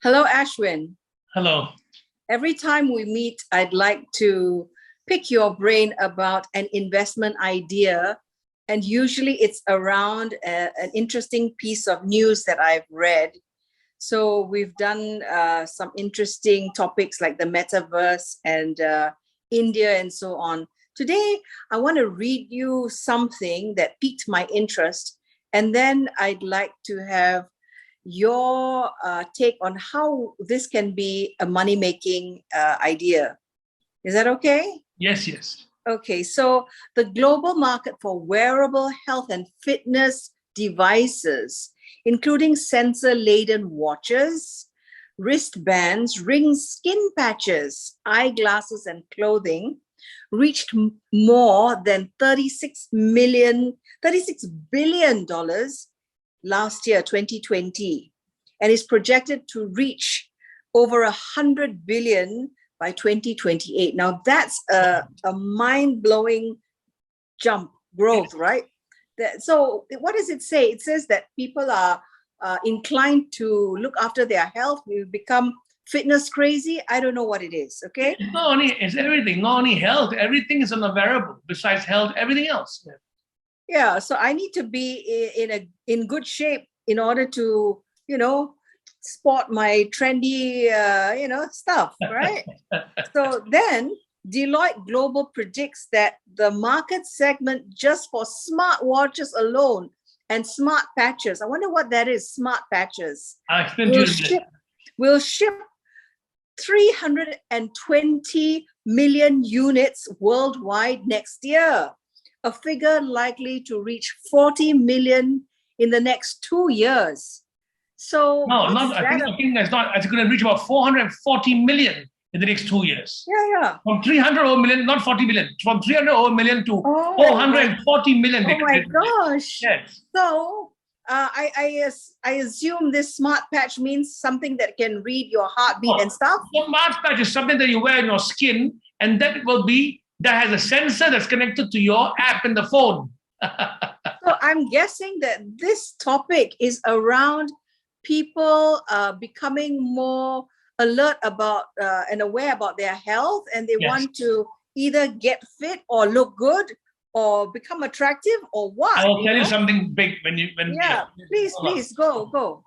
Hello, Ashwin. Hello. Every time we meet, I'd like to pick your brain about an investment idea. And usually it's around an interesting piece of news that I've read. So we've done some interesting topics like the metaverse and India and so on. Today, I want to read you something that piqued my interest. And then I'd like to have your take on how this can be a money-making idea. Is that okay? Yes, yes. Okay, so the global market for wearable health and fitness devices, including sensor-laden watches, wristbands, rings, skin patches, eyeglasses, and clothing, reached more than $36 billion last year, 2020, and is projected to reach over 100 billion by 2028. Now that's a mind-blowing growth, right? So what does it say? It says that people are inclined to look after their health. We become fitness crazy. I don't know what it is. Okay. It's everything, not only health. Everything is on a wearable. Besides health, everything else. Yeah. So I need to be in good shape in order to, spot my trendy, stuff, right? So then Deloitte Global predicts that the market segment just for smart watches alone and smart patches. I wonder what that is. Smart patches. I'll explain to you. Will ship 320 million units worldwide next year, a figure likely to reach 40 million in the next 2 years. So I think it's going to reach about 440 million in the next 2 years. Yeah. From 300 million, not 40 million, from 300 million to 440 million. Oh my gosh. Yes. So I assume this smart patch means something that can read your heartbeat and stuff. Smart patch is something that you wear in your skin, and that has a sensor that's connected to your app in the phone. So I'm guessing that this topic is around people becoming more alert about and aware about their health, and they want to either get fit or look good or become attractive or what? I will tell you something big please go.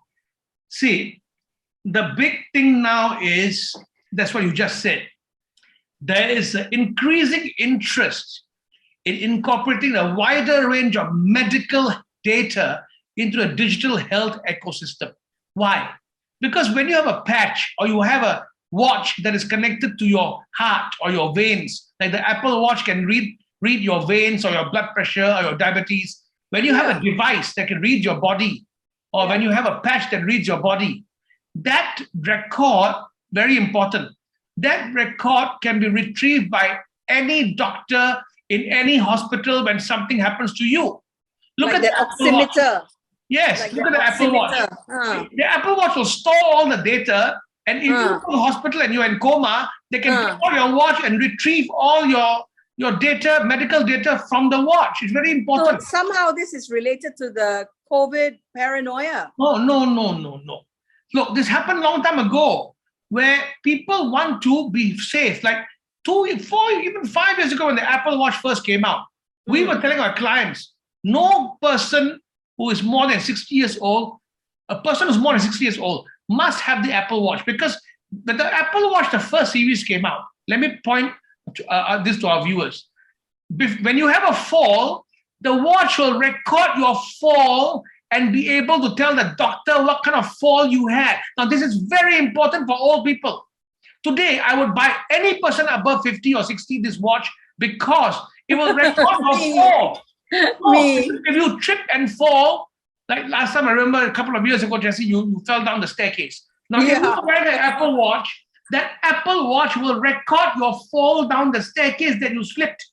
See, the big thing now is, that's what you just said. There is an increasing interest in incorporating a wider range of medical data into a digital health ecosystem. Why? Because when you have a patch or you have a watch that is connected to your heart or your veins, like the Apple Watch can read your veins or your blood pressure or your diabetes. When you have a device that can read your body, or when you have a patch that reads your body, that record, very important, that record can be retrieved by any doctor in any hospital when something happens to you. Look at the oximeter. Yes, look at the Apple Watch. The Apple Watch will store all the data, and if you go to the hospital and you're in coma, they can take all your watch and retrieve all your data, medical data from the watch. It's very important. So somehow this is related to the COVID paranoia. No. Look, this happened a long time ago, where people want to be safe. Like 2, 4, even 5 years ago when the Apple Watch first came out, we were telling our clients, no person who is more than 60 years old, a person who's more than 60 years old must have the Apple Watch, because when the Apple Watch, the first series came out, let me point this to our viewers. When you have a fall, the watch will record your fall and be able to tell the doctor what kind of fall you had. Now, this is very important for all people. Today, I would buy any person above 50 or 60 this watch because it will record your fall. If you trip and fall, like last time, I remember a couple of years ago, Jesse, you fell down the staircase. Now, if you wear the Apple Watch, that Apple Watch will record your fall down the staircase that you slipped.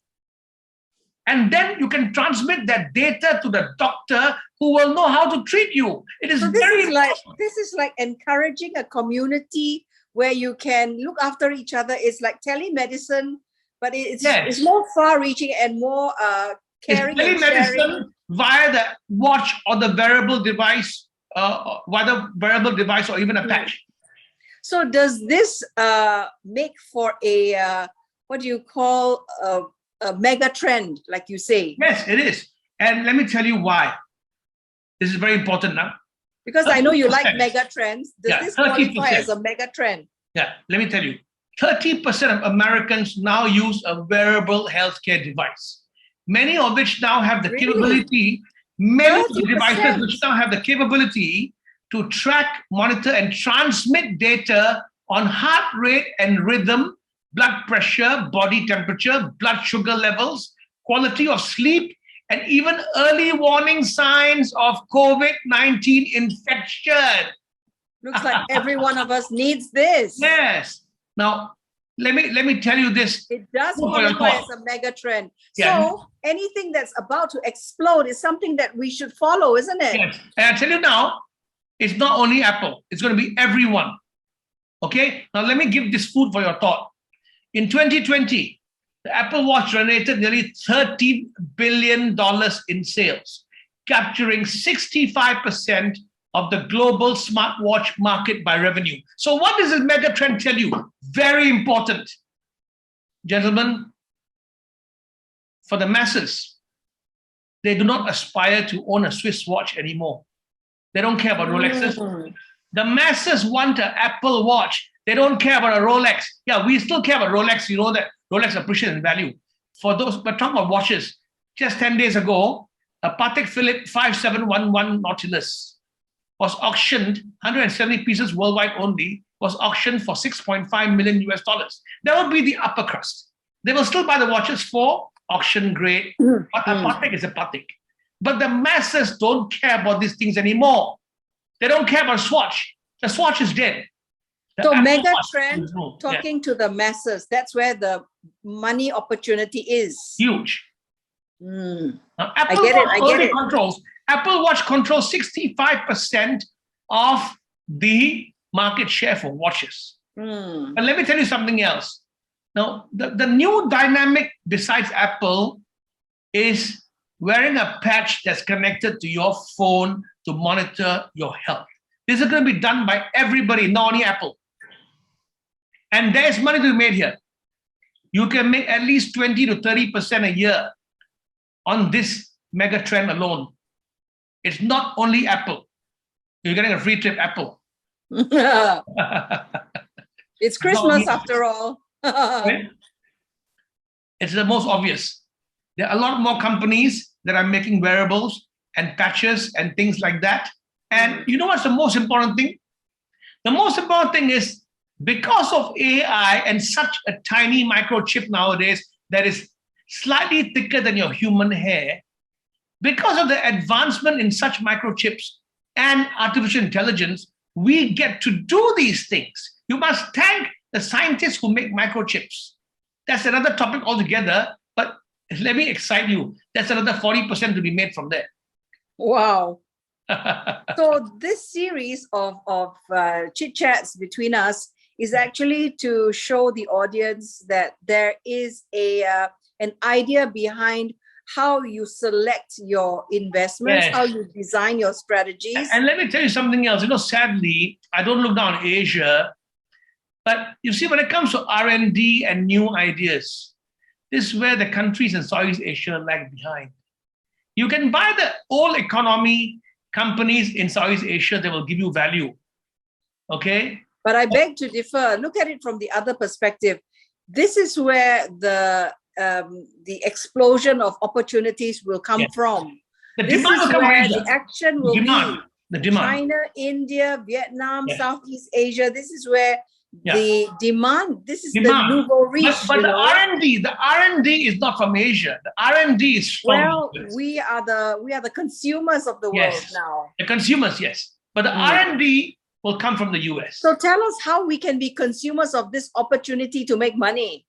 And then you can transmit that data to the doctor who will know how to treat you. It is this is like encouraging a community where you can look after each other. It's like telemedicine, but it's more far-reaching and more caring. It's telemedicine via the watch or the wearable device, or even a patch. So does this make for a, what do you call, a mega trend, like you say? Yes, it is. And let me tell you why. This is very important now. Because I know you like mega trends. Does this qualify 30%. as a mega trend? Yeah, let me tell you. 30% of Americans now use a wearable healthcare device, many of which now have the capability, many of the devices which now have the capability to track, monitor, and transmit data on heart rate and rhythm, blood pressure, body temperature, blood sugar levels, quality of sleep, and even early warning signs of COVID-19 infection. Looks like every one of us needs this. Yes. Now, let me tell you this. It does qualify as a mega trend. Yeah. So anything that's about to explode is something that we should follow, isn't it? Yes. And I tell you now, it's not only Apple. It's going to be everyone. Okay? Now, let me give this food for your thought. In 2020, the Apple Watch generated nearly $13 billion in sales, capturing 65% of the global smartwatch market by revenue. So what does this mega trend tell you? Very important. Gentlemen, for the masses, they do not aspire to own a Swiss watch anymore. They don't care about Rolexes. The masses want an Apple Watch. They don't care about a Rolex. Yeah, we still care about Rolex. You know that Rolex appreciates in value. For those, but talking about watches, just 10 days ago, a Patek Philippe 5711 Nautilus was auctioned, 170 pieces worldwide only, was auctioned for 6.5 million US dollars. That would be the upper crust. They will still buy the watches for auction grade. But a Patek is a Patek. But the masses don't care about these things anymore. They don't care about Swatch. The Swatch is dead. So mega trend, talking to the masses, that's where the money opportunity is. Huge. Now, Apple Watch controls. Apple Watch controls 65% of the market share for watches. And let me tell you something else. Now, the new dynamic besides Apple is wearing a patch that's connected to your phone to monitor your health. This is going to be done by everybody, not only Apple. And there's money to be made here. You can make at least 20 to 30% a year on this mega trend alone. It's not only Apple. You're getting a free trip, Apple. It's Christmas after all. Right? It's the most obvious. There are a lot more companies that are making wearables and patches and things like that. And you know what's the most important thing? The most important thing is because of AI and such a tiny microchip nowadays that is slightly thicker than your human hair, because of the advancement in such microchips and artificial intelligence, we get to do these things. You must thank the scientists who make microchips. That's another topic altogether, but let me excite you. That's another 40% to be made from there. Wow. So this series of chit-chats between us is actually to show the audience that there is an idea behind how you select your investments, how you design your strategies. And let me tell you something else. You know, sadly, I don't look down on Asia, but you see, when it comes to R&D and new ideas, this is where the countries in Southeast Asia lag behind. You can buy the old economy companies in Southeast Asia that will give you value, okay? But I beg to differ. Look at it from the other perspective. This is where the explosion of opportunities will come from. The this demand is will come where from the action will be. The demand. China, India, Vietnam, Southeast Asia. This is where the demand. This is the nouveau riche. But the R&D is not from Asia. The R&D is from. We are the consumers of the world now. The consumers, yes. But the R&D will come from the US. So tell us how we can be consumers of this opportunity to make money.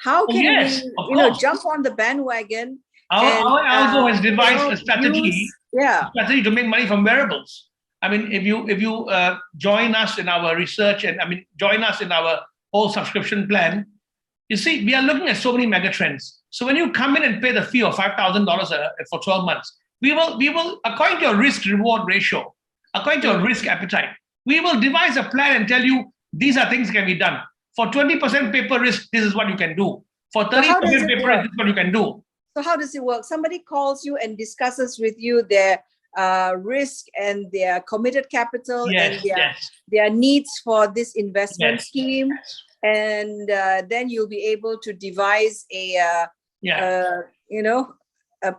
How can we, jump on the bandwagon? Our algo has devised a strategy, to make money from wearables. I mean, if you join us in our research and join us in our whole subscription plan, you see, we are looking at so many mega trends. So when you come in and pay the fee of $5,000 for 12 months, we will, according to your risk reward ratio, according to your risk appetite, we will devise a plan and tell you, These are things that can be done. For 20% paper risk, this is what you can do. For 30% paper risk, this is what you can do. So how does it work? Somebody calls you and discusses with you their risk and their committed capital and their needs for this investment scheme. And then you'll be able to devise a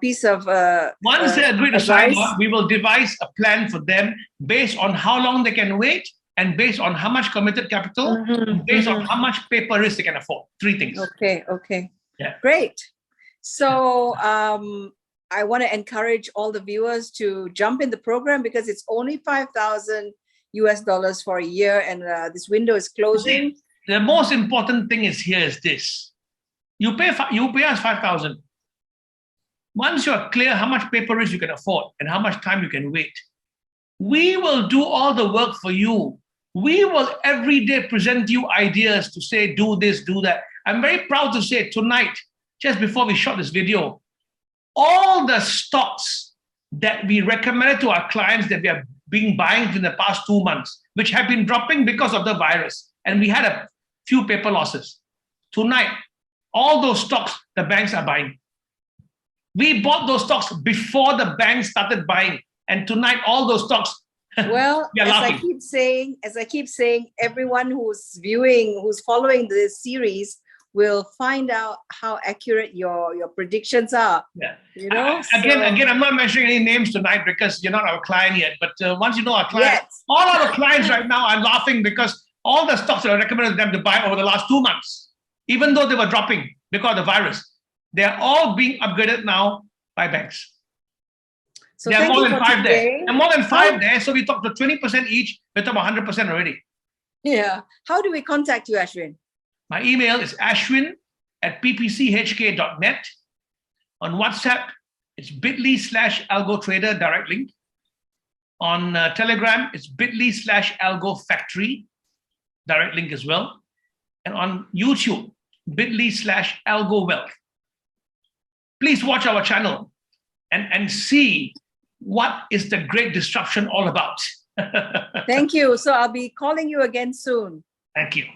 piece of once they agree to sign on, we will devise a plan for them based on how long they can wait and based on how much committed capital and based on how much paper risk they can afford. 3 things. Okay. Yeah. Great. So I want to encourage all the viewers to jump in the program because it's only $5,000 for a year, and this window is closing. See, the most important thing is this: you pay us $5,000. Once you're clear how much paper risk you can afford and how much time you can wait, we will do all the work for you. We will every day present you ideas to say, do this, do that. I'm very proud to say tonight, just before we shot this video, all the stocks that we recommended to our clients that we have been buying in the past 2 months, which have been dropping because of the virus, and we had a few paper losses. Tonight, all those stocks, the banks are buying. We bought those stocks before the banks started buying, and tonight all those stocks. Well, as I keep saying, everyone who's following this series will find out how accurate your predictions are. Yeah. You know. Again, I'm not mentioning any names tonight because you're not our client yet. But once you know our clients, all our clients right now are laughing because all the stocks that I recommended them to buy over the last 2 months, even though they were dropping because of the virus, they're all being upgraded now by banks. So there are more than 5 there. There are more than 5 there. So we talked to 20% each. We're talking about 100% already. Yeah. How do we contact you, Ashwin? My email is ashwin@ppchk.net. On WhatsApp, it's bit.ly/algotrader direct link. On Telegram, it's bit.ly/algofactory direct link as well. And on YouTube, bit.ly/algowealth. Please watch our channel and see what is the great disruption all about. Thank you. So I'll be calling you again soon. Thank you.